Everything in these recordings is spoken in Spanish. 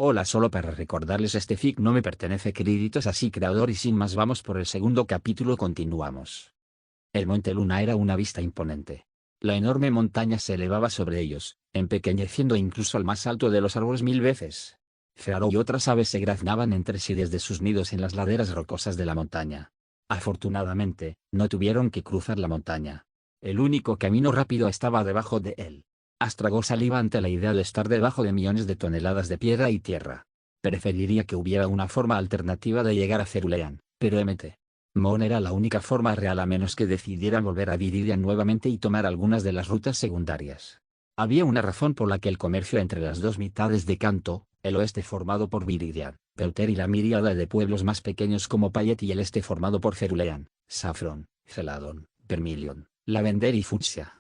Hola, solo para recordarles este fic no me pertenece, créditos así creador, y sin más vamos por el segundo capítulo. Continuamos. El Monte Luna era una vista imponente. La enorme montaña se elevaba sobre ellos, empequeñeciendo incluso al más alto de los árboles 1000 veces. Faro y otras aves se graznaban entre sí desde sus nidos en las laderas rocosas de la montaña. Afortunadamente, no tuvieron que cruzar la montaña. El único camino rápido estaba debajo de él. As tragó saliva ante la idea de estar debajo de millones de toneladas de piedra y tierra. Preferiría que hubiera una forma alternativa de llegar a Cerulean, pero Mt. Mon era la única forma real a menos que decidieran volver a Viridian nuevamente y tomar algunas de las rutas secundarias. Había una razón por la que el comercio entre las dos mitades de Kanto, el oeste formado por Viridian, Peuter y la miríada de pueblos más pequeños como Payet, y el este formado por Cerulean, Saffron, Celadon, Vermilion, Lavender y Fucsia,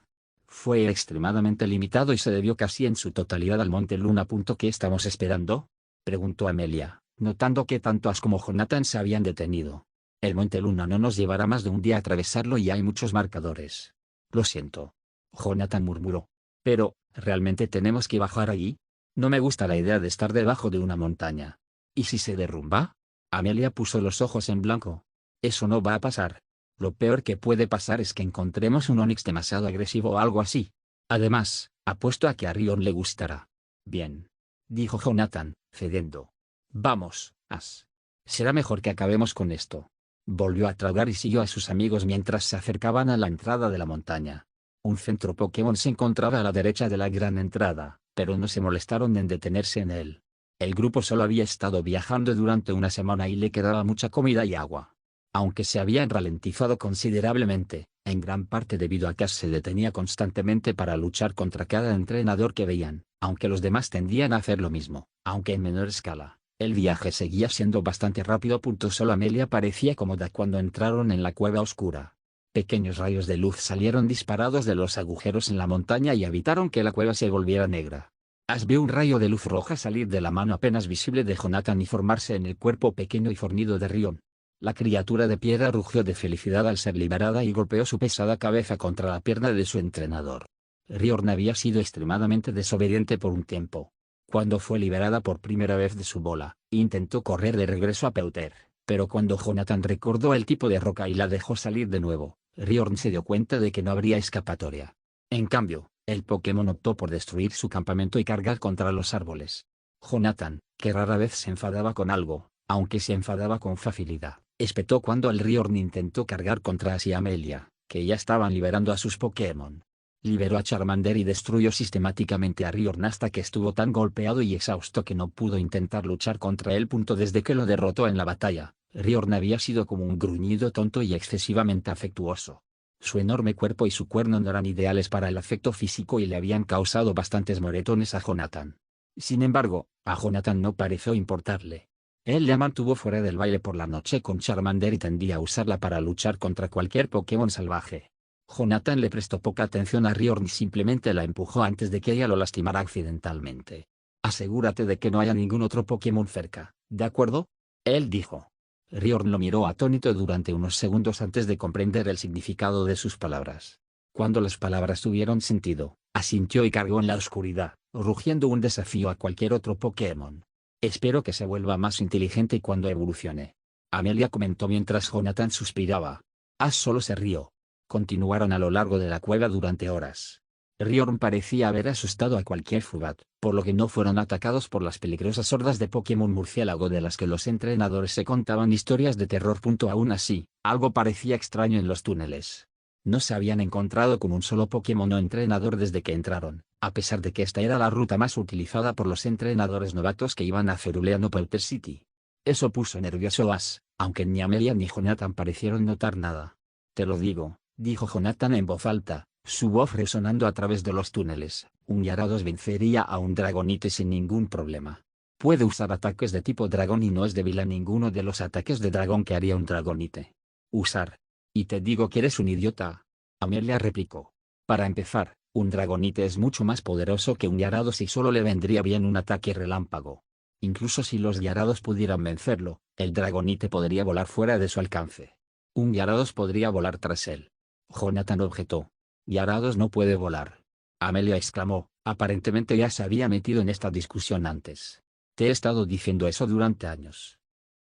fue extremadamente limitado y se debió casi en su totalidad al Monte Luna. ¿Qué estamos esperando?, preguntó Amelia, notando que tanto As como Jonathan se habían detenido. El Monte Luna no nos llevará más de un día a atravesarlo y hay muchos marcadores. Lo siento. Jonathan murmuró. Pero, ¿realmente tenemos que bajar allí? No me gusta la idea de estar debajo de una montaña. ¿Y si se derrumba? Amelia puso los ojos en blanco. Eso no va a pasar. Lo peor que puede pasar es que encontremos un onix demasiado agresivo o algo así. Además, apuesto a que a Rion le gustará. Bien. Dijo Jonathan, cediendo. Vamos, As. Será mejor que acabemos con esto. Volvió a tragar y siguió a sus amigos mientras se acercaban a la entrada de la montaña. Un centro Pokémon se encontraba a la derecha de la gran entrada, pero no se molestaron en detenerse en él. El grupo solo había estado viajando durante una semana y le quedaba mucha comida y agua. Aunque se habían ralentizado considerablemente, en gran parte debido a que Ash se detenía constantemente para luchar contra cada entrenador que veían, aunque los demás tendían a hacer lo mismo, aunque en menor escala. El viaje seguía siendo bastante rápido. Solo Amelia parecía cómoda cuando entraron en la cueva oscura. Pequeños rayos de luz salieron disparados de los agujeros en la montaña y evitaron que la cueva se volviera negra. Ash vio un rayo de luz roja salir de la mano apenas visible de Jonathan y formarse en el cuerpo pequeño y fornido de Rion. La criatura de piedra rugió de felicidad al ser liberada y golpeó su pesada cabeza contra la pierna de su entrenador. Riorn había sido extremadamente desobediente por un tiempo. Cuando fue liberada por primera vez de su bola, intentó correr de regreso a Peuter, pero cuando Jonathan recordó el tipo de roca y la dejó salir de nuevo, Riorn se dio cuenta de que no habría escapatoria. En cambio, el Pokémon optó por destruir su campamento y cargar contra los árboles. Jonathan, que rara vez se enfadaba con algo, aunque se enfadaba con facilidad, espetó cuando el Riorn intentó cargar contra Ash y Amelia, que ya estaban liberando a sus Pokémon. Liberó a Charmander y destruyó sistemáticamente a Riorn hasta que estuvo tan golpeado y exhausto que no pudo intentar luchar contra él. Desde que lo derrotó en la batalla, Riorn había sido como un gruñido tonto y excesivamente afectuoso. Su enorme cuerpo y su cuerno no eran ideales para el afecto físico y le habían causado bastantes moretones a Jonathan. Sin embargo, a Jonathan no pareció importarle. Él la mantuvo fuera del baile por la noche con Charmander y tendía a usarla para luchar contra cualquier Pokémon salvaje. Jonathan le prestó poca atención a Riorn y simplemente la empujó antes de que ella lo lastimara accidentalmente. Asegúrate de que no haya ningún otro Pokémon cerca, ¿de acuerdo?, él dijo. Riorn lo miró atónito durante unos segundos antes de comprender el significado de sus palabras. Cuando las palabras tuvieron sentido, asintió y cargó en la oscuridad, rugiendo un desafío a cualquier otro Pokémon. Espero que se vuelva más inteligente cuando evolucione. Amelia comentó mientras Jonathan suspiraba. Ash solo se rió. Continuaron a lo largo de la cueva durante horas. Riorn parecía haber asustado a cualquier Zubat, por lo que no fueron atacados por las peligrosas hordas de Pokémon murciélago de las que los entrenadores se contaban historias de terror. Aún así, algo parecía extraño en los túneles. No se habían encontrado con un solo Pokémon o entrenador desde que entraron, a pesar de que esta era la ruta más utilizada por los entrenadores novatos que iban a Cerulean o Peuter City. Eso puso nervioso a Ash, aunque ni Amelia ni Jonathan parecieron notar nada. Te lo digo, dijo Jonathan en voz alta, su voz resonando a través de los túneles. Un Gyarados vencería a un Dragonite sin ningún problema. Puede usar ataques de tipo dragón y no es débil a ninguno de los ataques de dragón que haría un Dragonite. Usar. Y te digo que eres un idiota. Amelia replicó. Para empezar, un Dragonite es mucho más poderoso que un Gyarados y solo le vendría bien un ataque relámpago. Incluso si los Gyarados pudieran vencerlo, el Dragonite podría volar fuera de su alcance. Un Gyarados podría volar tras él. Jonathan objetó. Gyarados no puede volar. Amelia exclamó, aparentemente ya se había metido en esta discusión antes. Te he estado diciendo eso durante años.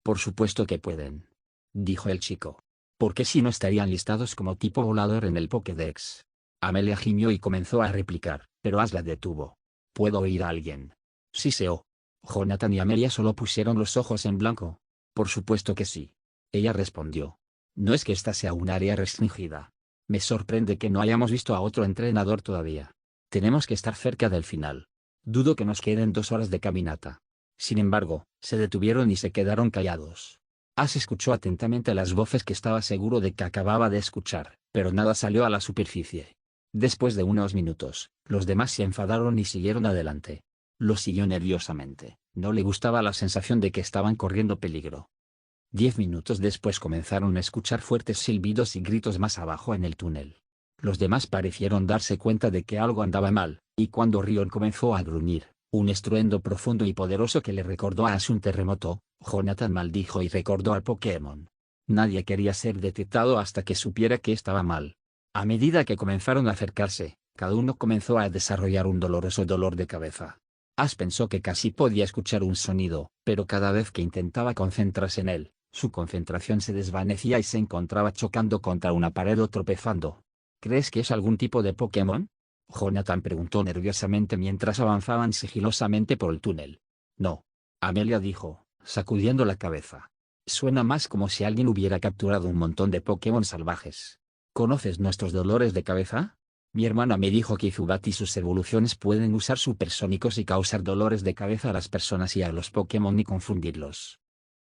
Por supuesto que pueden, dijo el chico. ¿Por qué si no estarían listados como tipo volador en el Pokédex? Amelia gimió y comenzó a replicar, pero Ash la detuvo. ¿Puedo oír a alguien? Sí, Seo. Jonathan y Amelia solo pusieron los ojos en blanco. Por supuesto que sí. Ella respondió. No es que esta sea un área restringida. Me sorprende que no hayamos visto a otro entrenador todavía. Tenemos que estar cerca del final. Dudo que nos queden 2 horas de caminata. Sin embargo, se detuvieron y se quedaron callados. Ash escuchó atentamente las voces que estaba seguro de que acababa de escuchar, pero nada salió a la superficie. Después de unos minutos, los demás se enfadaron y siguieron adelante. Lo siguió nerviosamente, no le gustaba la sensación de que estaban corriendo peligro. 10 minutos después comenzaron a escuchar fuertes silbidos y gritos más abajo en el túnel. Los demás parecieron darse cuenta de que algo andaba mal, y cuando Rion comenzó a gruñir, un estruendo profundo y poderoso que le recordó a Ash un terremoto, Jonathan maldijo y recordó al Pokémon. Nadie quería ser detectado hasta que supiera que estaba mal. A medida que comenzaron a acercarse, cada uno comenzó a desarrollar un doloroso dolor de cabeza. Ash pensó que casi podía escuchar un sonido, pero cada vez que intentaba concentrarse en él, su concentración se desvanecía y se encontraba chocando contra una pared o tropezando. ¿Crees que es algún tipo de Pokémon? Jonathan preguntó nerviosamente mientras avanzaban sigilosamente por el túnel. No. Amelia dijo, sacudiendo la cabeza. Suena más como si alguien hubiera capturado un montón de Pokémon salvajes. ¿Conoces nuestros dolores de cabeza? Mi hermana me dijo que Zubat y sus evoluciones pueden usar supersónicos y causar dolores de cabeza a las personas y a los Pokémon y confundirlos.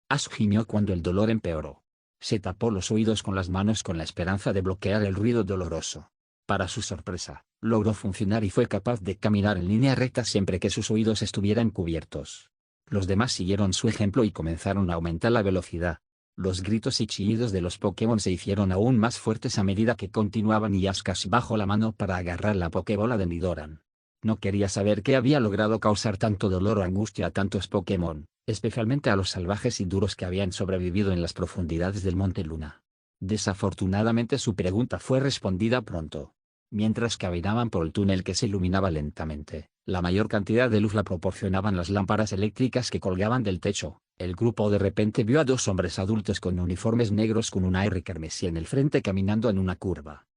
Ash gimió cuando el dolor empeoró. Se tapó los oídos con las manos con la esperanza de bloquear el ruido doloroso. Para su sorpresa, logró funcionar y fue capaz de caminar en línea recta siempre que sus oídos estuvieran cubiertos. Los demás siguieron su ejemplo y comenzaron a aumentar la velocidad. Los gritos y chillidos de los Pokémon se hicieron aún más fuertes a medida que continuaban y Ash casi bajó la mano para agarrar la Pokébola de Nidoran. No quería saber qué había logrado causar tanto dolor o angustia a tantos Pokémon, especialmente a los salvajes y duros que habían sobrevivido en las profundidades del Monte Luna. Desafortunadamente su pregunta fue respondida pronto. Mientras caminaban por el túnel que se iluminaba lentamente, la mayor cantidad de luz la proporcionaban las lámparas eléctricas que colgaban del techo. El grupo de repente vio a 2 hombres adultos con uniformes negros con una R carmesí en el frente caminando en una curva.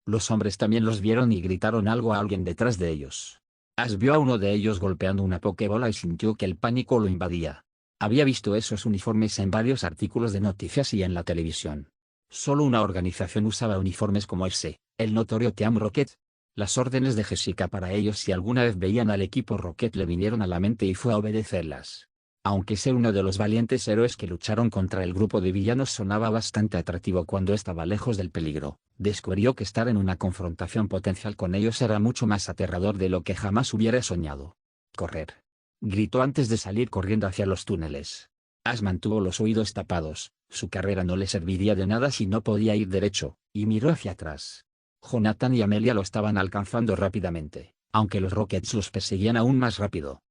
Los hombres también los vieron y gritaron algo a alguien detrás de ellos. Ash vio a uno de ellos golpeando una Pokébola y sintió que el pánico lo invadía. Había visto esos uniformes en varios artículos de noticias y en la televisión. Solo una organización usaba uniformes como ese, el notorio Team Rocket. Las órdenes de Jessica para ellos si alguna vez veían al equipo Rocket le vinieron a la mente y fue a obedecerlas. Aunque ser uno de los valientes héroes que lucharon contra el grupo de villanos sonaba bastante atractivo cuando estaba lejos del peligro, descubrió que estar en una confrontación potencial con ellos era mucho más aterrador de lo que jamás hubiera soñado. «¡Correr!», gritó antes de salir corriendo hacia los túneles. Ash mantuvo los oídos tapados, su carrera no le serviría de nada si no podía ir derecho, y miró hacia atrás. Jonathan y Amelia lo estaban alcanzando rápidamente, aunque los Rockets los perseguían aún más rápido.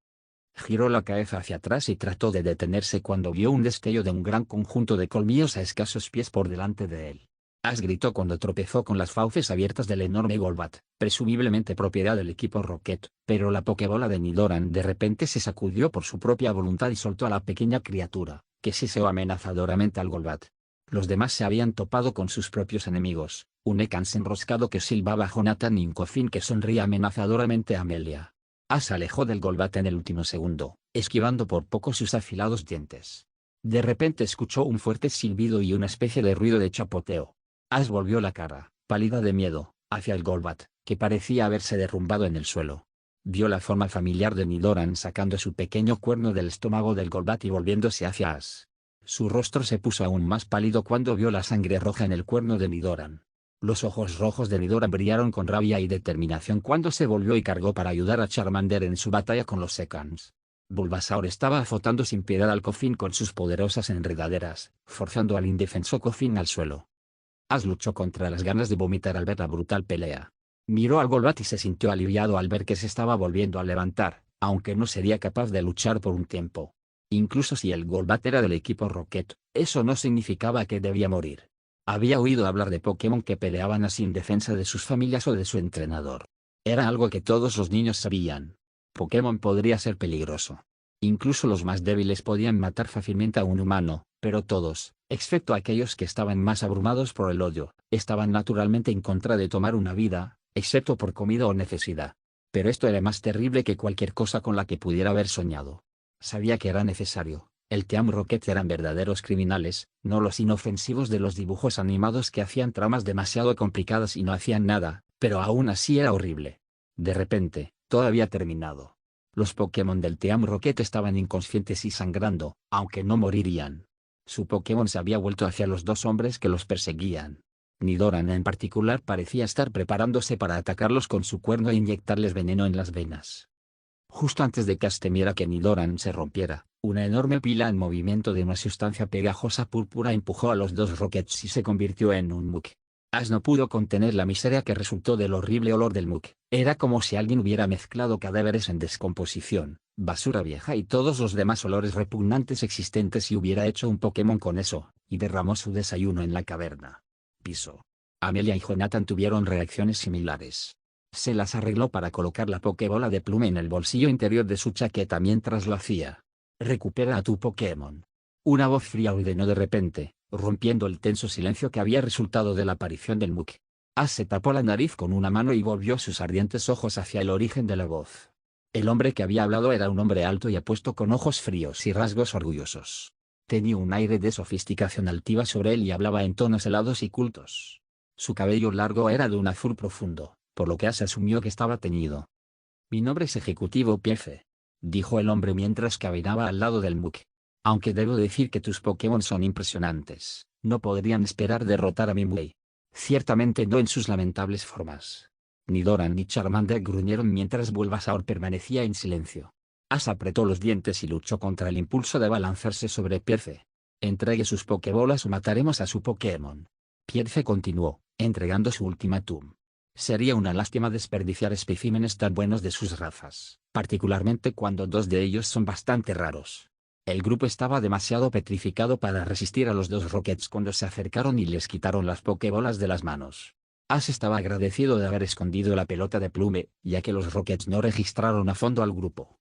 Giró la cabeza hacia atrás y trató de detenerse cuando vio un destello de un gran conjunto de colmillos a escasos pies por delante de él. Ash gritó cuando tropezó con las fauces abiertas del enorme Golbat, presumiblemente propiedad del equipo Rocket, pero la Pokébola de Nidoran de repente se sacudió por su propia voluntad y soltó a la pequeña criatura, que siseó amenazadoramente al Golbat. Los demás se habían topado con sus propios enemigos, un Ekans enroscado que silbaba a Jonathan y un Koffing que sonría amenazadoramente a Amelia. Ash se alejó del Golbat en el último segundo, esquivando por poco sus afilados dientes. De repente escuchó un fuerte silbido y una especie de ruido de chapoteo. Ash volvió la cara, pálida de miedo, hacia el Golbat, que parecía haberse derrumbado en el suelo. Vio la forma familiar de Nidoran sacando su pequeño cuerno del estómago del Golbat y volviéndose hacia Ash. Su rostro se puso aún más pálido cuando vio la sangre roja en el cuerno de Nidoran. Los ojos rojos de Nidoran brillaron con rabia y determinación cuando se volvió y cargó para ayudar a Charmander en su batalla con los Ekans. Bulbasaur estaba azotando sin piedad al Koffing con sus poderosas enredaderas, forzando al indefenso Koffing al suelo. Ash luchó contra las ganas de vomitar al ver la brutal pelea. Miró al Golbat y se sintió aliviado al ver que se estaba volviendo a levantar, aunque no sería capaz de luchar por un tiempo. Incluso si el Golbat era del equipo Rocket, eso no significaba que debía morir. Había oído hablar de Pokémon que peleaban así en defensa de sus familias o de su entrenador. Era algo que todos los niños sabían. Pokémon podría ser peligroso. Incluso los más débiles podían matar fácilmente a un humano, pero todos, excepto aquellos que estaban más abrumados por el odio, estaban naturalmente en contra de tomar una vida, excepto por comida o necesidad. Pero esto era más terrible que cualquier cosa con la que pudiera haber soñado. Sabía que era necesario. El Team Rocket eran verdaderos criminales, no los inofensivos de los dibujos animados que hacían tramas demasiado complicadas y no hacían nada, pero aún así era horrible. De repente, todo había terminado. Los Pokémon del Team Rocket estaban inconscientes y sangrando, aunque no morirían. Su Pokémon se había vuelto hacia los dos hombres que los perseguían. Nidoran en particular parecía estar preparándose para atacarlos con su cuerno e inyectarles veneno en las venas. Justo antes de que Ash temiera que Nidoran se rompiera, una enorme pila en movimiento de una sustancia pegajosa púrpura empujó a los dos Rockets y se convirtió en un Muk. Ash no pudo contener la miseria que resultó del horrible olor del Muk. Era como si alguien hubiera mezclado cadáveres en descomposición, basura vieja y todos los demás olores repugnantes existentes y hubiera hecho un Pokémon con eso, y derramó su desayuno en la caverna. Piso. Amelia y Jonathan tuvieron reacciones similares. Se las arregló para colocar la Pokébola de Plume en el bolsillo interior de su chaqueta mientras lo hacía. «Recupera a tu Pokémon». Una voz fría ordenó de repente, rompiendo el tenso silencio que había resultado de la aparición del Muk. Ash se tapó la nariz con una mano y volvió sus ardientes ojos hacia el origen de la voz. El hombre que había hablado era un hombre alto y apuesto con ojos fríos y rasgos orgullosos. Tenía un aire de sofisticación altiva sobre él y hablaba en tonos helados y cultos. Su cabello largo era de un azul profundo, por lo que Ash asumió que estaba teñido. «Mi nombre es Ejecutivo Piefe», dijo el hombre mientras caminaba al lado del Muk. «Aunque debo decir que tus Pokémon son impresionantes, no podrían esperar derrotar a Mimway. Ciertamente no en sus lamentables formas». Nidoran ni Charmander gruñeron mientras Bulbasaur permanecía en silencio. Ash apretó los dientes y luchó contra el impulso de abalanzarse sobre Piefe. «Entregue sus Pokébolas o mataremos a su Pokémon». Piefe continuó, entregando su ultimátum. «Sería una lástima desperdiciar especímenes tan buenos de sus razas, particularmente cuando dos de ellos son bastante raros». El grupo estaba demasiado petrificado para resistir a los dos Rockets cuando se acercaron y les quitaron las Pokébolas de las manos. Ash estaba agradecido de haber escondido la pelota de Plume, ya que los Rockets no registraron a fondo al grupo.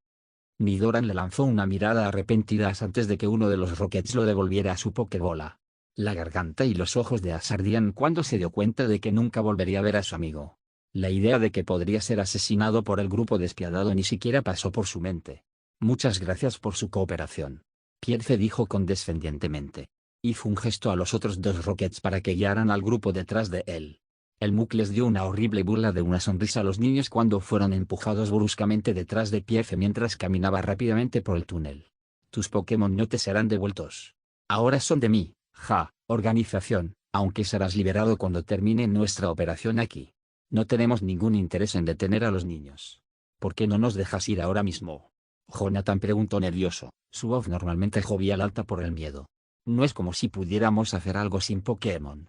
Nidoran le lanzó una mirada arrepentida a Ash antes de que uno de los Rockets lo devolviera a su Pokébola. La garganta y los ojos de Ash ardían cuando se dio cuenta de que nunca volvería a ver a su amigo. La idea de que podría ser asesinado por el grupo despiadado ni siquiera pasó por su mente. «Muchas gracias por su cooperación», Piefe dijo condescendientemente. Hizo un gesto a los otros dos Rockets para que guiaran al grupo detrás de él. El Muk les dio una horrible burla de una sonrisa a los niños cuando fueron empujados bruscamente detrás de Piefe mientras caminaba rápidamente por el túnel. «Tus Pokémon no te serán devueltos. Ahora son de mí, organización, aunque serás liberado cuando termine nuestra operación aquí. No tenemos ningún interés en detener a los niños. ¿Por qué no nos dejas ir ahora mismo?». Jonathan preguntó nervioso, su voz normalmente jovial alta por el miedo. «No es como si pudiéramos hacer algo sin Pokémon».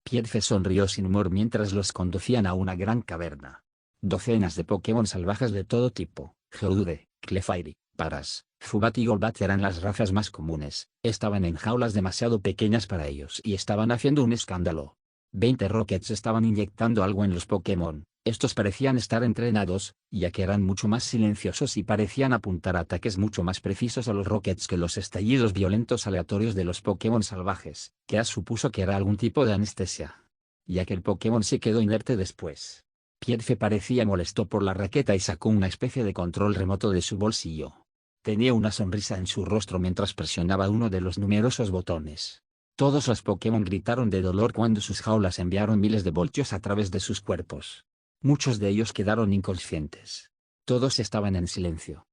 Piefe sonrió sin humor mientras los conducían a una gran caverna. Docenas de Pokémon salvajes de todo tipo, Geodude, Clefairy, Paras, Zubat y Golbat eran las razas más comunes, estaban en jaulas demasiado pequeñas para ellos y estaban haciendo un escándalo. 20 Rockets estaban inyectando algo en los Pokémon. Estos parecían estar entrenados, ya que eran mucho más silenciosos y parecían apuntar ataques mucho más precisos a los Rockets que los estallidos violentos aleatorios de los Pokémon salvajes, que Ash supuso que era algún tipo de anestesia. Ya que el Pokémon se quedó inerte después. Piefe parecía molesto por la raqueta y sacó una especie de control remoto de su bolsillo. Tenía una sonrisa en su rostro mientras presionaba uno de los numerosos botones. Todos los Pokémon gritaron de dolor cuando sus jaulas enviaron miles de voltios a través de sus cuerpos. Muchos de ellos quedaron inconscientes. Todos estaban en silencio.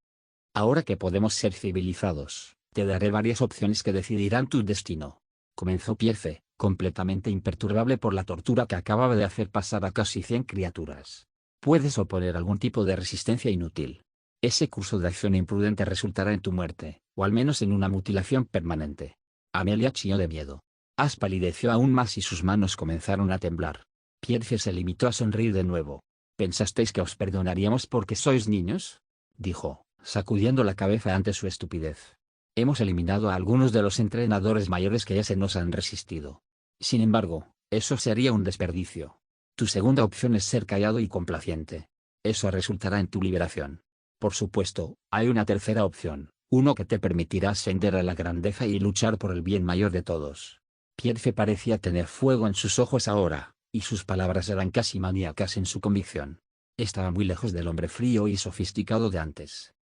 «Ahora que podemos ser civilizados, te daré varias opciones que decidirán tu destino», comenzó Piefe, completamente imperturbable por la tortura que acababa de hacer pasar a casi 100 criaturas. «Puedes oponer algún tipo de resistencia inútil. Ese curso de acción imprudente resultará en tu muerte, o al menos en una mutilación permanente». Amelia chilló de miedo. Ash palideció aún más y sus manos comenzaron a temblar. Piefe se limitó a sonreír de nuevo. «¿Pensasteis que os perdonaríamos porque sois niños?», dijo, sacudiendo la cabeza ante su estupidez. «Hemos eliminado a algunos de los entrenadores mayores que ya se nos han resistido. Sin embargo, eso sería un desperdicio. Tu segunda opción es ser callado y complaciente. Eso resultará en tu liberación. Por supuesto, hay una tercera opción, Uno que te permitirá ascender a la grandeza y luchar por el bien mayor de todos. Pierce parecía tener fuego en sus ojos ahora, y sus palabras eran casi maníacas en su convicción. Estaba muy lejos del hombre frío y sofisticado de antes.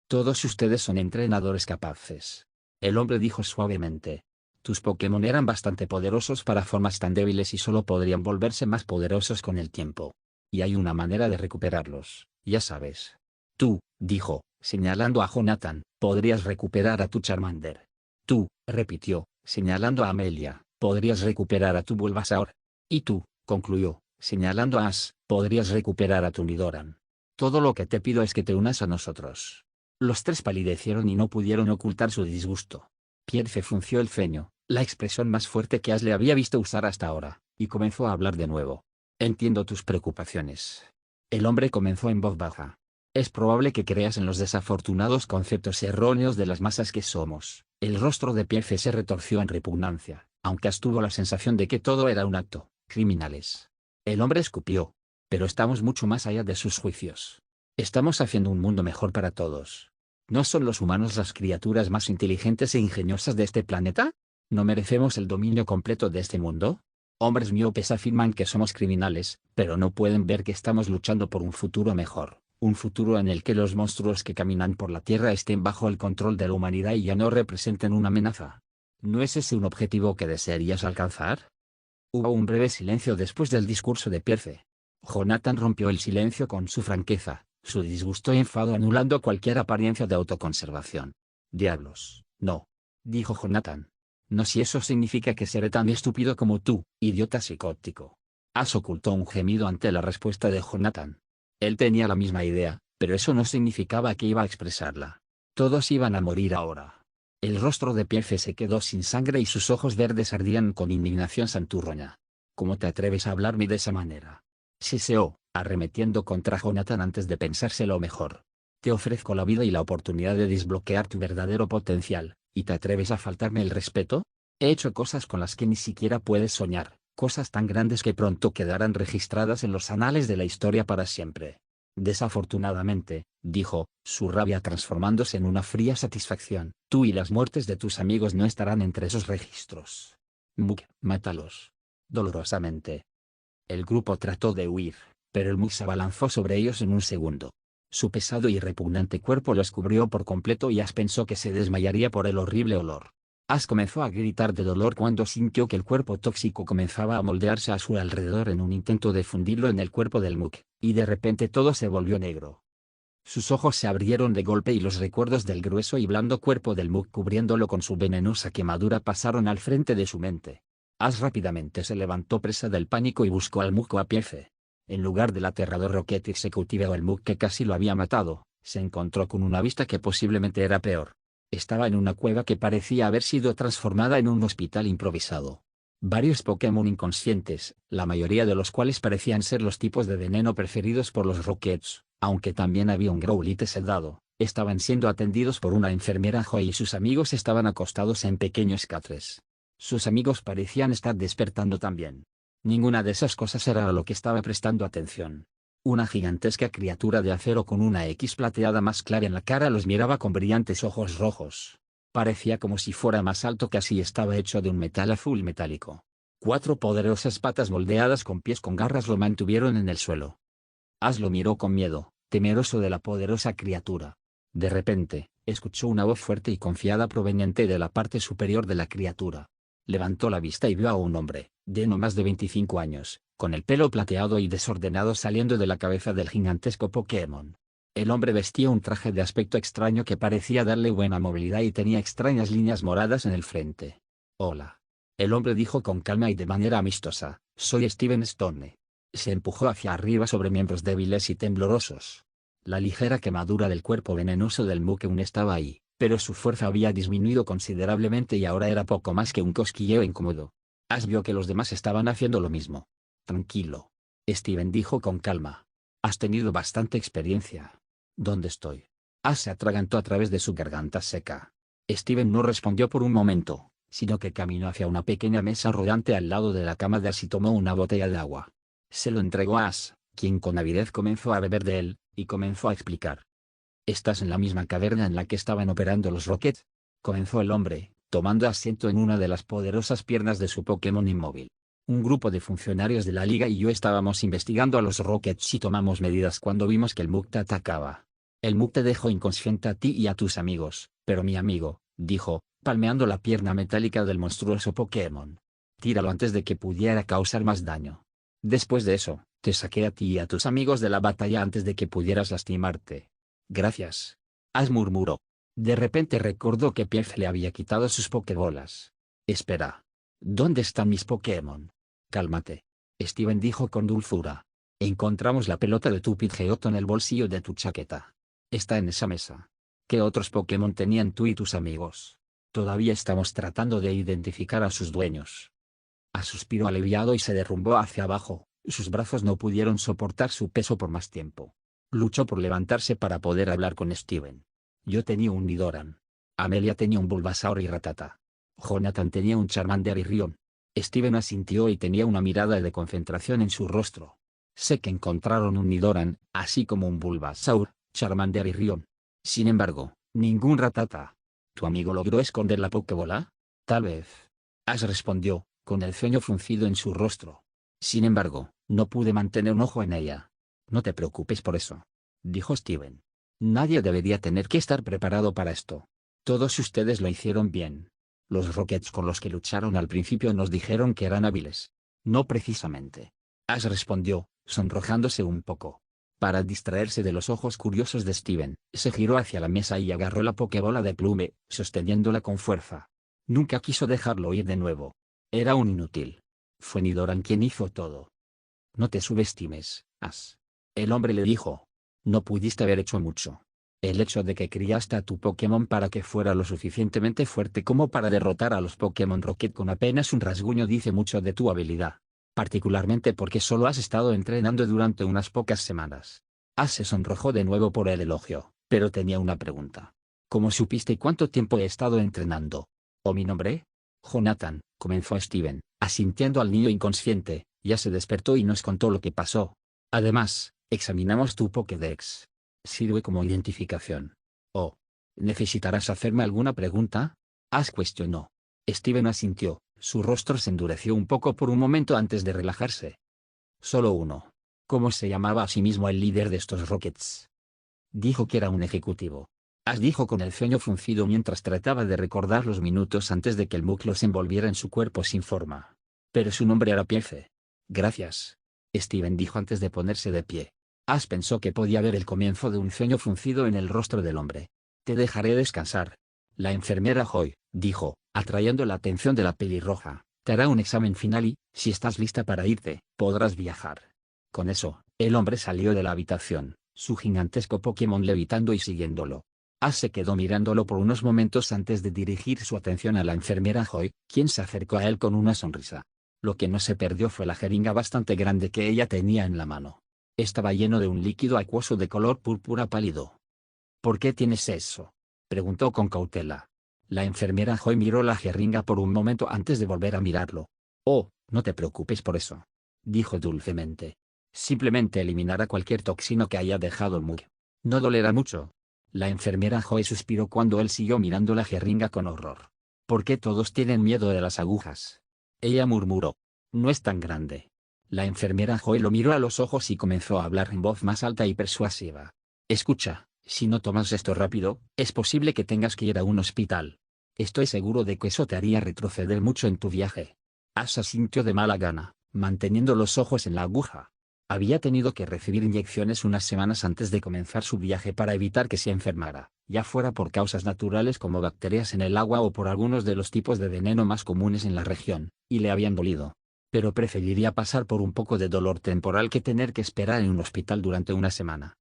Todos ustedes son entrenadores capaces. El hombre dijo suavemente. Tus Pokémon eran bastante poderosos para formas tan débiles y solo podrían volverse más poderosos con el tiempo. Y hay una manera de recuperarlos, ya sabes. Tú, dijo, señalando a Jonathan, podrías recuperar a tu Charmander. Tú, repitió, señalando a Amelia, podrías recuperar a tu Bulbasaur. Y tú, concluyó, señalando a Ash, podrías recuperar a tu Nidoran. Todo lo que te pido es que te unas a nosotros. Los tres palidecieron y no pudieron ocultar su disgusto. Pierce frunció el ceño, la expresión más fuerte que Ash le había visto usar hasta ahora, y comenzó a hablar de nuevo. Entiendo tus preocupaciones. El hombre comenzó en voz baja. Es probable que creas en los desafortunados conceptos erróneos de las masas que somos. El rostro de Pierce se retorció en repugnancia, aunque Ash tuvo la sensación de que todo era un acto, criminales. El hombre escupió. Pero estamos mucho más allá de sus juicios. Estamos haciendo un mundo mejor para todos. ¿No son los humanos las criaturas más inteligentes e ingeniosas de este planeta? ¿No merecemos el dominio completo de este mundo? Hombres miopes afirman que somos criminales, pero no pueden ver que estamos luchando por un futuro mejor, un futuro en el que los monstruos que caminan por la Tierra estén bajo el control de la humanidad y ya no representen una amenaza. ¿No es ese un objetivo que desearías alcanzar? Hubo un breve silencio después del discurso de Pierce. Jonathan rompió el silencio con su franqueza, su disgusto y enfado anulando cualquier apariencia de autoconservación. Diablos, no. Dijo Jonathan. No si eso significa que seré tan estúpido como tú, idiota psicótico. Ash ocultó un gemido ante la respuesta de Jonathan. Él tenía la misma idea, pero eso no significaba que iba a expresarla. Todos iban a morir ahora. El rostro de Pierce se quedó sin sangre y sus ojos verdes ardían con indignación santurroña. ¿Cómo te atreves a hablarme de esa manera? Siseó, arremetiendo contra Jonathan antes de pensárselo mejor. Te ofrezco la vida y la oportunidad de desbloquear tu verdadero potencial, ¿y te atreves a faltarme el respeto? He hecho cosas con las que ni siquiera puedes soñar, cosas tan grandes que pronto quedarán registradas en los anales de la historia para siempre. Desafortunadamente, dijo, su rabia transformándose en una fría satisfacción, tú y las muertes de tus amigos no estarán entre esos registros. Muk, mátalos. Dolorosamente. El grupo trató de huir, pero el Muk se abalanzó sobre ellos en un segundo. Su pesado y repugnante cuerpo los cubrió por completo y Ash pensó que se desmayaría por el horrible olor. Ash comenzó a gritar de dolor cuando sintió que el cuerpo tóxico comenzaba a moldearse a su alrededor en un intento de fundirlo en el cuerpo del Muk, y de repente todo se volvió negro. Sus ojos se abrieron de golpe y los recuerdos del grueso y blando cuerpo del Muk cubriéndolo con su venenosa quemadura pasaron al frente de su mente. Ash rápidamente se levantó presa del pánico y buscó al Muk a Pierce. En lugar del aterrador Rocket Executive o el Muk que casi lo había matado, se encontró con una vista que posiblemente era peor. Estaba en una cueva que parecía haber sido transformada en un hospital improvisado. Varios Pokémon inconscientes, la mayoría de los cuales parecían ser los tipos de veneno preferidos por los Rockets, aunque también había un Growlithe sedado, estaban siendo atendidos por una enfermera Joy y sus amigos estaban acostados en pequeños catres. Sus amigos parecían estar despertando también. Ninguna de esas cosas era a lo que estaba prestando atención. Una gigantesca criatura de acero con una X plateada más clara en la cara los miraba con brillantes ojos rojos. Parecía como si fuera más alto que así estaba hecho de un metal azul metálico. 4 poderosas patas moldeadas con pies con garras lo mantuvieron en el suelo. Ash lo miró con miedo, temeroso de la poderosa criatura. De repente, escuchó una voz fuerte y confiada proveniente de la parte superior de la criatura. Levantó la vista y vio a un hombre, de no más de 25 años, con el pelo plateado y desordenado saliendo de la cabeza del gigantesco Pokémon. El hombre vestía un traje de aspecto extraño que parecía darle buena movilidad y tenía extrañas líneas moradas en el frente. Hola. El hombre dijo con calma y de manera amistosa, soy Steven Stone. Se empujó hacia arriba sobre miembros débiles y temblorosos. La ligera quemadura del cuerpo venenoso del Muk aún estaba ahí, pero su fuerza había disminuido considerablemente y ahora era poco más que un cosquilleo incómodo. Ash vio que los demás estaban haciendo lo mismo. Tranquilo. Steven dijo con calma. Has tenido bastante experiencia. ¿Dónde estoy? Ash se atragantó a través de su garganta seca. Steven no respondió por un momento, sino que caminó hacia una pequeña mesa rodante al lado de la cama de Ash y tomó una botella de agua. Se lo entregó a Ash, quien con avidez comenzó a beber de él, y comenzó a explicar. ¿Estás en la misma caverna en la que estaban operando los Rockets? Comenzó el hombre, tomando asiento en una de las poderosas piernas de su Pokémon inmóvil. Un grupo de funcionarios de la liga y yo estábamos investigando a los Rockets y tomamos medidas cuando vimos que el Muk te atacaba. El Muk te dejó inconsciente a ti y a tus amigos, pero mi amigo, dijo, palmeando la pierna metálica del monstruoso Pokémon. Tíralo antes de que pudiera causar más daño. Después de eso, te saqué a ti y a tus amigos de la batalla antes de que pudieras lastimarte. Gracias. Ash murmuró. De repente recordó que Pief le había quitado sus Pokébolas. Espera. ¿Dónde están mis Pokémon? Cálmate. Steven dijo con dulzura. Encontramos la pelota de tu Pidgeotto en el bolsillo de tu chaqueta. Está en esa mesa. ¿Qué otros Pokémon tenían tú y tus amigos? Todavía estamos tratando de identificar a sus dueños. Ash suspiró aliviado y se derrumbó hacia abajo. Sus brazos no pudieron soportar su peso por más tiempo. Luchó por levantarse para poder hablar con Steven. Yo tenía un Nidoran. Amelia tenía un Bulbasaur y Rattata. Jonathan tenía un Charmander y Rion. Steven asintió y tenía una mirada de concentración en su rostro. Sé que encontraron un Nidoran, así como un Bulbasaur, Charmander y Rion. Sin embargo, ningún Rattata. ¿Tu amigo logró esconder la Pokébola? Tal vez. Ash respondió, con el ceño fruncido en su rostro. Sin embargo, no pude mantener un ojo en ella. No te preocupes por eso. Dijo Steven. Nadie debería tener que estar preparado para esto. Todos ustedes lo hicieron bien. Los Rockets con los que lucharon al principio nos dijeron que eran hábiles. No precisamente. Ash respondió, sonrojándose un poco. Para distraerse de los ojos curiosos de Steven, se giró hacia la mesa y agarró la Pokébola de Plume, sosteniéndola con fuerza. Nunca quiso dejarlo ir de nuevo. Era un inútil. Fue Nidoran quien hizo todo. No te subestimes, Ash. El hombre le dijo. No pudiste haber hecho mucho. El hecho de que criaste a tu Pokémon para que fuera lo suficientemente fuerte como para derrotar a los Pokémon Rocket con apenas un rasguño dice mucho de tu habilidad. Particularmente porque solo has estado entrenando durante unas pocas semanas. Ash se sonrojó de nuevo por el elogio, pero tenía una pregunta. ¿Cómo supiste cuánto tiempo he estado entrenando? ¿O mi nombre? Jonathan, comenzó Steven, asintiendo al niño inconsciente, ya se despertó y nos contó lo que pasó. Además, examinamos tu Pokédex. Sirve como identificación. Oh. ¿Necesitarás hacerme alguna pregunta? Ash cuestionó. Steven asintió, su rostro se endureció un poco por un momento antes de relajarse. Solo uno. ¿Cómo se llamaba a sí mismo el líder de estos Rockets? Dijo que era un ejecutivo. Ash dijo con el ceño fruncido mientras trataba de recordar los minutos antes de que el Muk los envolviera en su cuerpo sin forma. Pero su nombre era Pief. Gracias. Steven dijo antes de ponerse de pie. Ash pensó que podía ver el comienzo de un ceño fruncido en el rostro del hombre. Te dejaré descansar. La enfermera Joy, dijo, atrayendo la atención de la pelirroja, te hará un examen final y, si estás lista para irte, podrás viajar. Con eso, el hombre salió de la habitación, su gigantesco Pokémon levitando y siguiéndolo. Ash se quedó mirándolo por unos momentos antes de dirigir su atención a la enfermera Joy, quien se acercó a él con una sonrisa. Lo que no se perdió fue la jeringa bastante grande que ella tenía en la mano. Estaba lleno de un líquido acuoso de color púrpura pálido. ¿Por qué tienes eso? Preguntó con cautela. La enfermera Joy miró la jeringa por un momento antes de volver a mirarlo. Oh, no te preocupes por eso. Dijo dulcemente. Simplemente eliminará cualquier toxino que haya dejado el Muk. No dolerá mucho. La enfermera Joy suspiró cuando él siguió mirando la jeringa con horror. ¿Por qué todos tienen miedo de las agujas? Ella murmuró. No es tan grande. La enfermera Joy lo miró a los ojos y comenzó a hablar en voz más alta y persuasiva. Escucha, si no tomas esto rápido, es posible que tengas que ir a un hospital. Estoy seguro de que eso te haría retroceder mucho en tu viaje. Ash asintió de mala gana, manteniendo los ojos en la aguja. Había tenido que recibir inyecciones unas semanas antes de comenzar su viaje para evitar que se enfermara, ya fuera por causas naturales como bacterias en el agua o por algunos de los tipos de veneno más comunes en la región, y le habían dolido. Pero preferiría pasar por un poco de dolor temporal que tener que esperar en un hospital durante una semana.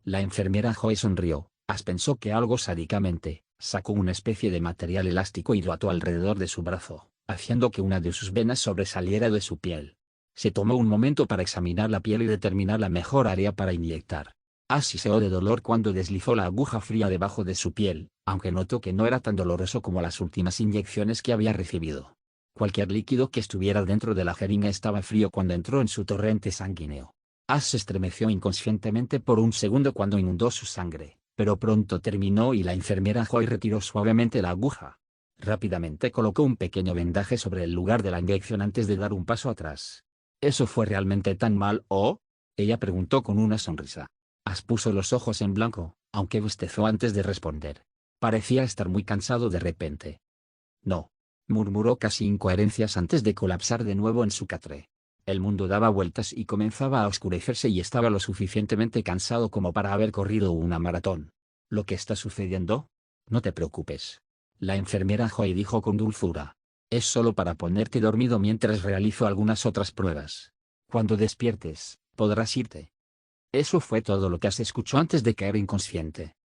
La enfermera Joy sonrió. Ash pensó que algo sádicamente, sacó una especie de material elástico y lo ató alrededor de su brazo, haciendo que una de sus venas sobresaliera de su piel. Se tomó un momento para examinar la piel y determinar la mejor área para inyectar. Ash siseó de dolor cuando deslizó la aguja fría debajo de su piel, aunque notó que no era tan doloroso como las últimas inyecciones que había recibido. Cualquier líquido que estuviera dentro de la jeringa estaba frío cuando entró en su torrente sanguíneo. Ash se estremeció inconscientemente por un segundo cuando inundó su sangre, pero pronto terminó y la enfermera Joy retiró suavemente la aguja. Rápidamente colocó un pequeño vendaje sobre el lugar de la inyección antes de dar un paso atrás. ¿Eso fue realmente tan mal o? Ella preguntó con una sonrisa. Ash puso los ojos en blanco, aunque bostezó antes de responder. Parecía estar muy cansado de repente. No, murmuró casi incoherencias antes de colapsar de nuevo en su catre. El mundo daba vueltas y comenzaba a oscurecerse y estaba lo suficientemente cansado como para haber corrido una maratón. ¿Lo que está sucediendo? No te preocupes. La enfermera Joy dijo con dulzura. Es solo para ponerte dormido mientras realizo algunas otras pruebas. Cuando despiertes, podrás irte. Eso fue todo lo que Ash escuchó antes de caer inconsciente.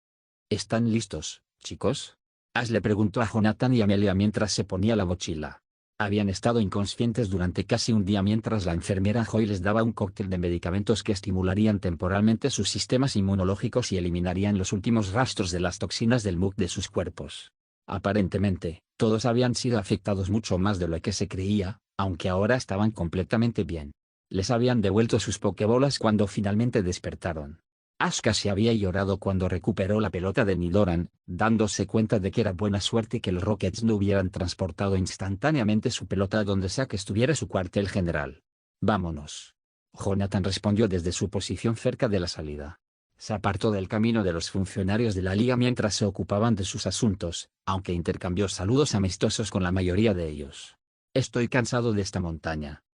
¿Están listos, chicos? Ash le preguntó a Jonathan y Amelia mientras se ponía la mochila. Habían estado inconscientes durante casi un día mientras la enfermera Joy les daba un cóctel de medicamentos que estimularían temporalmente sus sistemas inmunológicos y eliminarían los últimos rastros de las toxinas del MUC de sus cuerpos. Aparentemente, todos habían sido afectados mucho más de lo que se creía, aunque ahora estaban completamente bien. Les habían devuelto sus pokebolas cuando finalmente despertaron. Ash casi había llorado cuando recuperó la pelota de Nidoran, dándose cuenta de que era buena suerte que los Rockets no hubieran transportado instantáneamente su pelota a donde sea que estuviera su cuartel general. Vámonos. Jonathan respondió desde su posición cerca de la salida. Se apartó del camino de los funcionarios de la liga mientras se ocupaban de sus asuntos, aunque intercambió saludos amistosos con la mayoría de ellos. Estoy cansado de esta montaña.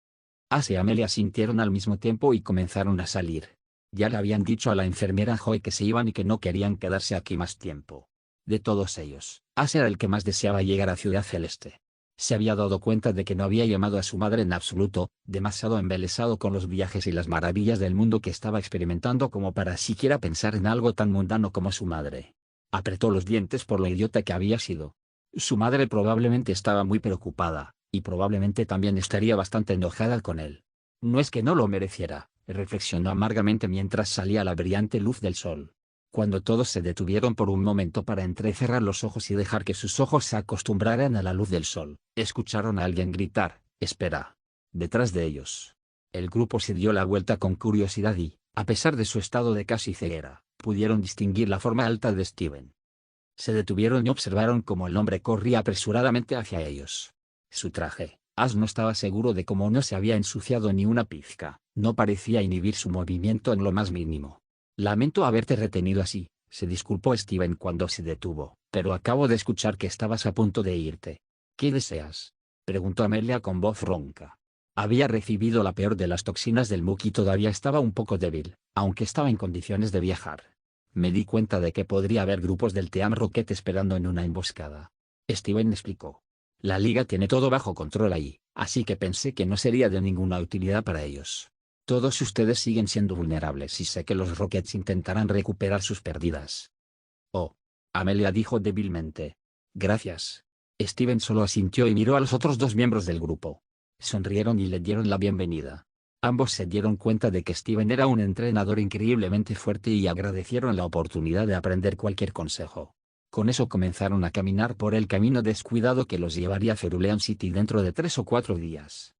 Ash y Amelia sintieron al mismo tiempo y comenzaron a salir. Ya le habían dicho a la enfermera Joy que se iban y que no querían quedarse aquí más tiempo. De todos ellos, Ash era el que más deseaba llegar a Ciudad Celeste. Se había dado cuenta de que no había llamado a su madre en absoluto, demasiado embelesado con los viajes y las maravillas del mundo que estaba experimentando como para siquiera pensar en algo tan mundano como su madre. Apretó los dientes por lo idiota que había sido. Su madre probablemente estaba muy preocupada, y probablemente también estaría bastante enojada con él. No es que no lo mereciera, reflexionó amargamente mientras salía la brillante luz del sol. Cuando todos se detuvieron por un momento para entrecerrar los ojos y dejar que sus ojos se acostumbraran a la luz del sol, escucharon a alguien gritar, «¡Espera!». Detrás de ellos. El grupo se dio la vuelta con curiosidad y, a pesar de su estado de casi ceguera, pudieron distinguir la forma alta de Steven. Se detuvieron y observaron cómo el hombre corría apresuradamente hacia ellos. Su traje, Ash no estaba seguro de cómo no se había ensuciado ni una pizca, no parecía inhibir su movimiento en lo más mínimo. Lamento haberte retenido así, se disculpó Steven cuando se detuvo, pero acabo de escuchar que estabas a punto de irte. ¿Qué deseas?, preguntó Amelia con voz ronca. Había recibido la peor de las toxinas del MUC y todavía estaba un poco débil, aunque estaba en condiciones de viajar. Me di cuenta de que podría haber grupos del Team Rocket esperando en una emboscada. Steven explicó. La liga tiene todo bajo control ahí, así que pensé que no sería de ninguna utilidad para ellos. Todos ustedes siguen siendo vulnerables y sé que los Rockets intentarán recuperar sus pérdidas. Oh. Amelia dijo débilmente. Gracias. Steven solo asintió y miró a los otros dos miembros del grupo. Sonrieron y le dieron la bienvenida. Ambos se dieron cuenta de que Steven era un entrenador increíblemente fuerte y agradecieron la oportunidad de aprender cualquier consejo. Con eso comenzaron a caminar por el camino descuidado que los llevaría a Cerulean City dentro de 3 o 4 días.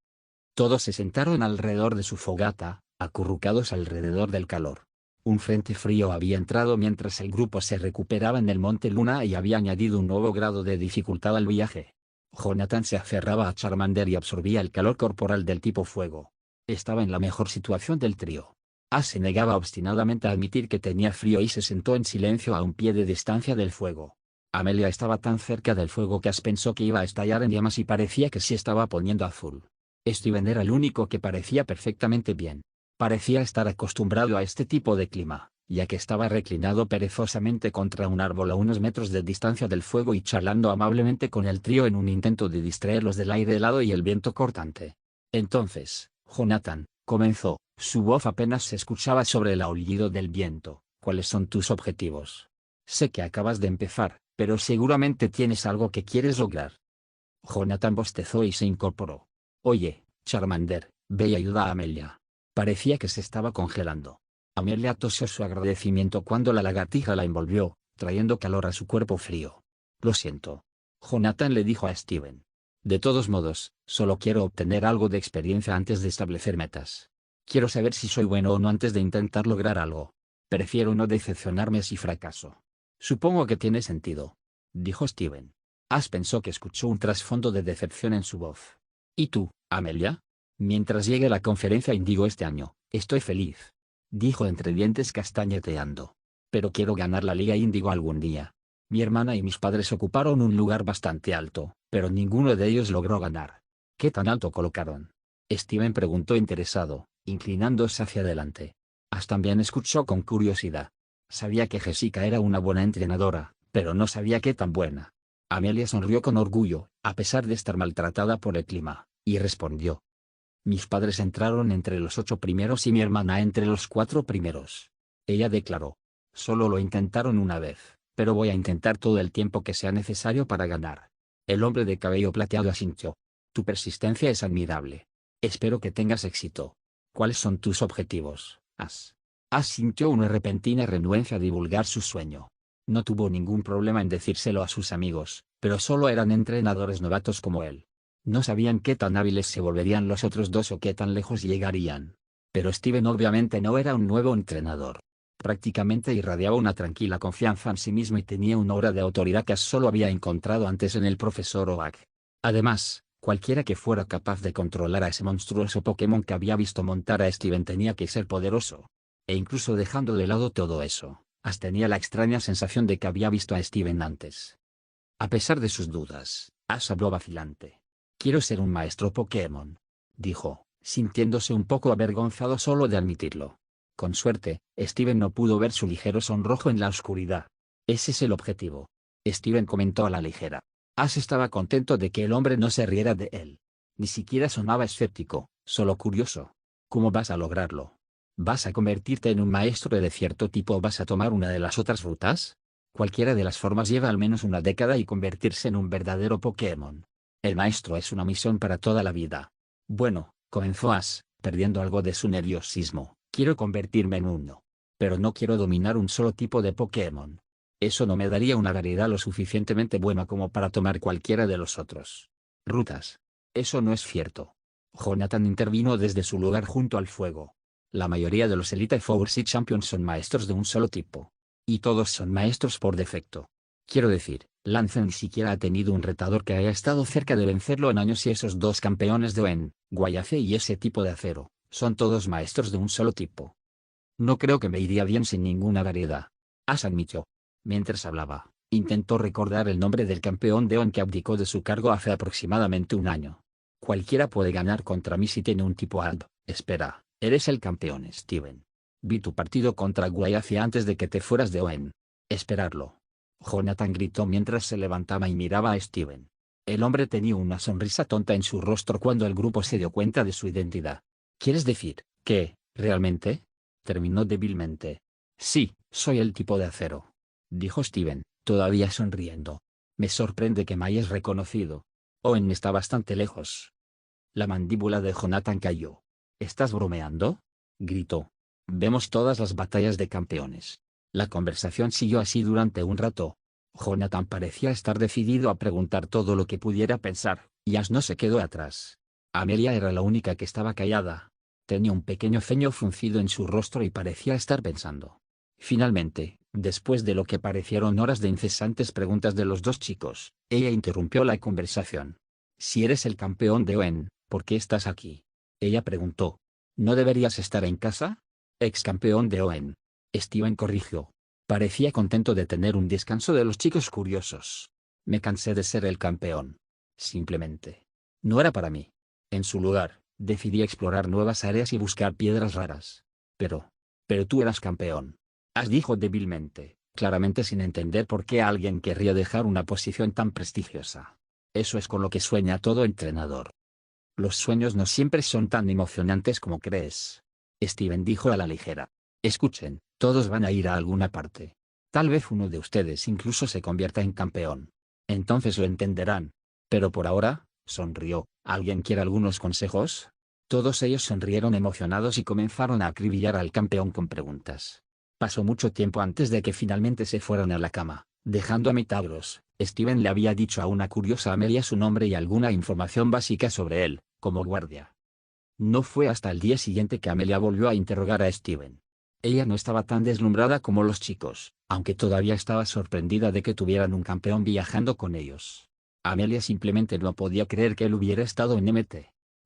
Todos se sentaron alrededor de su fogata, acurrucados alrededor del calor. Un frente frío había entrado mientras el grupo se recuperaba en el Monte Luna y había añadido un nuevo grado de dificultad al viaje. Jonathan se aferraba a Charmander y absorbía el calor corporal del tipo fuego. Estaba en la mejor situación del trío. Ash se negaba obstinadamente a admitir que tenía frío y se sentó en silencio a un pie de distancia del fuego. Amelia estaba tan cerca del fuego que Ash pensó que iba a estallar en llamas y parecía que se estaba poniendo azul. Steven era el único que parecía perfectamente bien. Parecía estar acostumbrado a este tipo de clima, ya que estaba reclinado perezosamente contra un árbol a unos metros de distancia del fuego y charlando amablemente con el trío en un intento de distraerlos del aire helado y el viento cortante. Entonces, Jonathan, comenzó, su voz apenas se escuchaba sobre el aullido del viento. ¿Cuáles son tus objetivos? Sé que acabas de empezar, pero seguramente tienes algo que quieres lograr. Jonathan bostezó y se incorporó. Oye, Charmander, ve y ayuda a Amelia. Parecía que se estaba congelando. Amelia tosió su agradecimiento cuando la lagartija la envolvió, trayendo calor a su cuerpo frío. Lo siento. Jonathan le dijo a Steven. De todos modos, solo quiero obtener algo de experiencia antes de establecer metas. Quiero saber si soy bueno o no antes de intentar lograr algo. Prefiero no decepcionarme si fracaso. Supongo que tiene sentido, dijo Steven. Ash pensó que escuchó un trasfondo de decepción en su voz. ¿Y tú, Amelia? Mientras llegue la conferencia Índigo este año, estoy feliz, dijo entre dientes castañeteando. Pero quiero ganar la Liga Índigo algún día. Mi hermana y mis padres ocuparon un lugar bastante alto, pero ninguno de ellos logró ganar. ¿Qué tan alto colocaron? Steven preguntó interesado, inclinándose hacia adelante. Ash también escuchó con curiosidad. Sabía que Jessica era una buena entrenadora, pero no sabía qué tan buena. Amelia sonrió con orgullo, a pesar de estar maltratada por el clima, y respondió. Mis padres entraron entre los 8 primeros y mi hermana entre los 4 primeros. Ella declaró. Solo lo intentaron una vez, pero voy a intentar todo el tiempo que sea necesario para ganar. El hombre de cabello plateado asintió. Tu persistencia es admirable. Espero que tengas éxito. ¿Cuáles son tus objetivos, Ash? Ash sintió una repentina renuencia a divulgar su sueño. No tuvo ningún problema en decírselo a sus amigos, pero solo eran entrenadores novatos como él. No sabían qué tan hábiles se volverían los otros dos o qué tan lejos llegarían. Pero Steven obviamente no era un nuevo entrenador. Prácticamente irradiaba una tranquila confianza en sí mismo y tenía una aura de autoridad que Ash solo había encontrado antes en el profesor Oak. Además, cualquiera que fuera capaz de controlar a ese monstruoso Pokémon que había visto montar a Steven tenía que ser poderoso. E incluso dejando de lado todo eso, Ash tenía la extraña sensación de que había visto a Steven antes. A pesar de sus dudas, Ash habló vacilante. Quiero ser un maestro Pokémon, dijo, sintiéndose un poco avergonzado solo de admitirlo. Con suerte, Steven no pudo ver su ligero sonrojo en la oscuridad. Ese es el objetivo. Steven comentó a la ligera. Ash estaba contento de que el hombre no se riera de él. Ni siquiera sonaba escéptico, solo curioso. ¿Cómo vas a lograrlo? ¿Vas a convertirte en un maestro de cierto tipo o vas a tomar una de las otras rutas? Cualquiera de las formas lleva al menos una década y convertirse en un verdadero Pokémon. El maestro es una misión para toda la vida. Bueno, comenzó Ash, perdiendo algo de su nerviosismo. Quiero convertirme en uno. Pero no quiero dominar un solo tipo de Pokémon. Eso no me daría una variedad lo suficientemente buena como para tomar cualquiera de los otros. Rutas. Eso no es cierto. Jonathan intervino desde su lugar junto al fuego. La mayoría de los Elite Four y Champions son maestros de un solo tipo. Y todos son maestros por defecto. Quiero decir, Lance ni siquiera ha tenido un retador que haya estado cerca de vencerlo en años y esos dos campeones de OEN, Guayace y ese tipo de acero, son todos maestros de un solo tipo. No creo que me iría bien sin ninguna variedad. Ash admitió. Mientras hablaba, intentó recordar el nombre del campeón de OEN que abdicó de su cargo hace aproximadamente un año. Cualquiera puede ganar contra mí si tiene un tipo ALB. Espera, eres el campeón, Steven. Vi tu partido contra Guayace antes de que te fueras de OEN. Esperarlo. Jonathan gritó mientras se levantaba y miraba a Steven. El hombre tenía una sonrisa tonta en su rostro cuando el grupo se dio cuenta de su identidad. ¿Quieres decir que, realmente? Terminó débilmente. Sí, soy el tipo de acero, dijo Steven, todavía sonriendo. Me sorprende que me hayas reconocido. Owen está bastante lejos. La mandíbula de Jonathan cayó. ¿Estás bromeando? Gritó. Vemos todas las batallas de campeones. La conversación siguió así durante un rato. Jonathan parecía estar decidido a preguntar todo lo que pudiera pensar, y Ash no se quedó atrás. Amelia era la única que estaba callada. Tenía un pequeño ceño fruncido en su rostro y parecía estar pensando. Finalmente, después de lo que parecieron horas de incesantes preguntas de los dos chicos, ella interrumpió la conversación. Si eres el campeón de OEN, ¿por qué estás aquí? Ella preguntó. ¿No deberías estar en casa? Ex campeón de OEN. Steven corrigió. Parecía contento de tener un descanso de los chicos curiosos. Me cansé de ser el campeón. Simplemente. No era para mí. En su lugar, decidí explorar nuevas áreas y buscar piedras raras. Pero tú eras campeón. Ash dijo débilmente, claramente sin entender por qué alguien querría dejar una posición tan prestigiosa. Eso es con lo que sueña todo entrenador. Los sueños no siempre son tan emocionantes como crees. Steven dijo a la ligera. Escuchen, todos van a ir a alguna parte. Tal vez uno de ustedes incluso se convierta en campeón. Entonces lo entenderán. Pero por ahora, sonrió. ¿Alguien quiere algunos consejos? Todos ellos sonrieron emocionados y comenzaron a acribillar al campeón con preguntas. Pasó mucho tiempo antes de que finalmente se fueran a la cama, dejando a Mitagros. Steven le había dicho a una curiosa Amelia su nombre y alguna información básica sobre él, como guardia. No fue hasta el día siguiente que Amelia volvió a interrogar a Steven. Ella no estaba tan deslumbrada como los chicos, aunque todavía estaba sorprendida de que tuvieran un campeón viajando con ellos. Amelia simplemente no podía creer que él hubiera estado en Mt.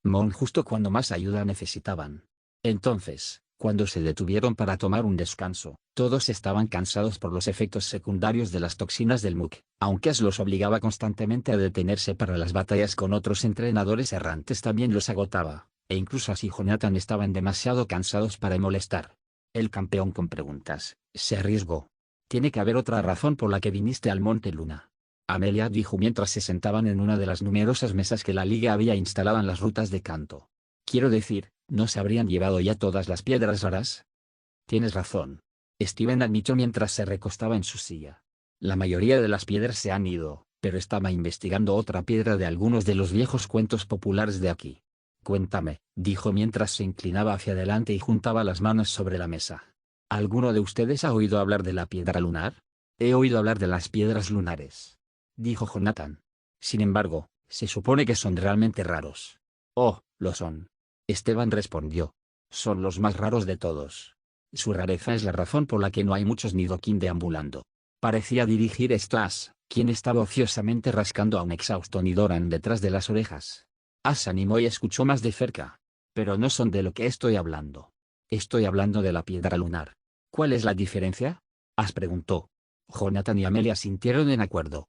Mon justo cuando más ayuda necesitaban. Entonces, cuando se detuvieron para tomar un descanso, todos estaban cansados por los efectos secundarios de las toxinas del MUC, aunque Ash los obligaba constantemente a detenerse para las batallas con otros entrenadores errantes también los agotaba, e incluso Ash y Jonathan estaban demasiado cansados para molestar. El campeón con preguntas, se arriesgó. Tiene que haber otra razón por la que viniste al Monte Luna. Amelia dijo mientras se sentaban en una de las numerosas mesas que la liga había instalado en las rutas de canto. Quiero decir, ¿no se habrían llevado ya todas las piedras raras? Tienes razón. Steven admitió mientras se recostaba en su silla. La mayoría de las piedras se han ido, pero estaba investigando otra piedra de algunos de los viejos cuentos populares de aquí. Cuéntame, dijo mientras se inclinaba hacia adelante y juntaba las manos sobre la mesa. ¿Alguno de ustedes ha oído hablar de la piedra lunar? He oído hablar de las piedras lunares, dijo Jonathan. Sin embargo, se supone que son realmente raros. Oh, lo son. Esteban respondió. Son los más raros de todos. Su rareza es la razón por la que no hay muchos Nidoking deambulando. Parecía dirigir esto a Ash, quien estaba ociosamente rascando a un exhausto Nidoran detrás de las orejas. Ash se animó y escuchó más de cerca. Pero no son de lo que estoy hablando. Estoy hablando de la piedra lunar. ¿Cuál es la diferencia? Ash preguntó. Jonathan y Amelia sintieron en acuerdo.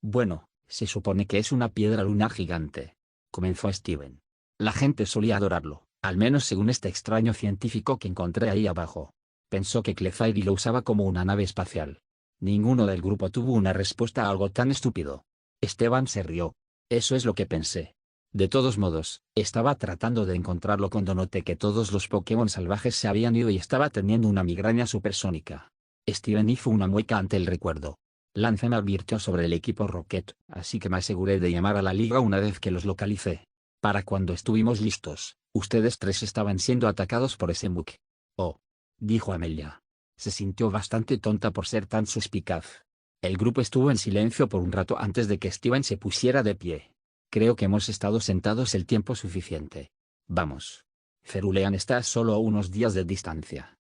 Bueno, se supone que es una piedra lunar gigante, comenzó Steven. La gente solía adorarlo, al menos según este extraño científico que encontré ahí abajo. Pensó que Clefairy lo usaba como una nave espacial. Ninguno del grupo tuvo una respuesta a algo tan estúpido. Esteban se rió. Eso es lo que pensé. De todos modos, estaba tratando de encontrarlo cuando noté que todos los Pokémon salvajes se habían ido y estaba teniendo una migraña supersónica. Steven hizo una mueca ante el recuerdo. Lance me advirtió sobre el equipo Rocket, así que me aseguré de llamar a la liga una vez que los localicé. Para cuando estuvimos listos, ustedes tres estaban siendo atacados por ese Muk. Oh, dijo Amelia. Se sintió bastante tonta por ser tan suspicaz. El grupo estuvo en silencio por un rato antes de que Steven se pusiera de pie. Creo que hemos estado sentados el tiempo suficiente. Vamos. Cerulean está a solo unos días de distancia.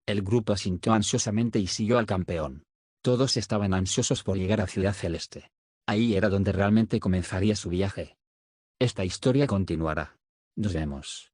El grupo asintió ansiosamente y siguió al campeón. Todos estaban ansiosos por llegar a Ciudad Celeste. Ahí era donde realmente comenzaría su viaje. Esta historia continuará. Nos vemos.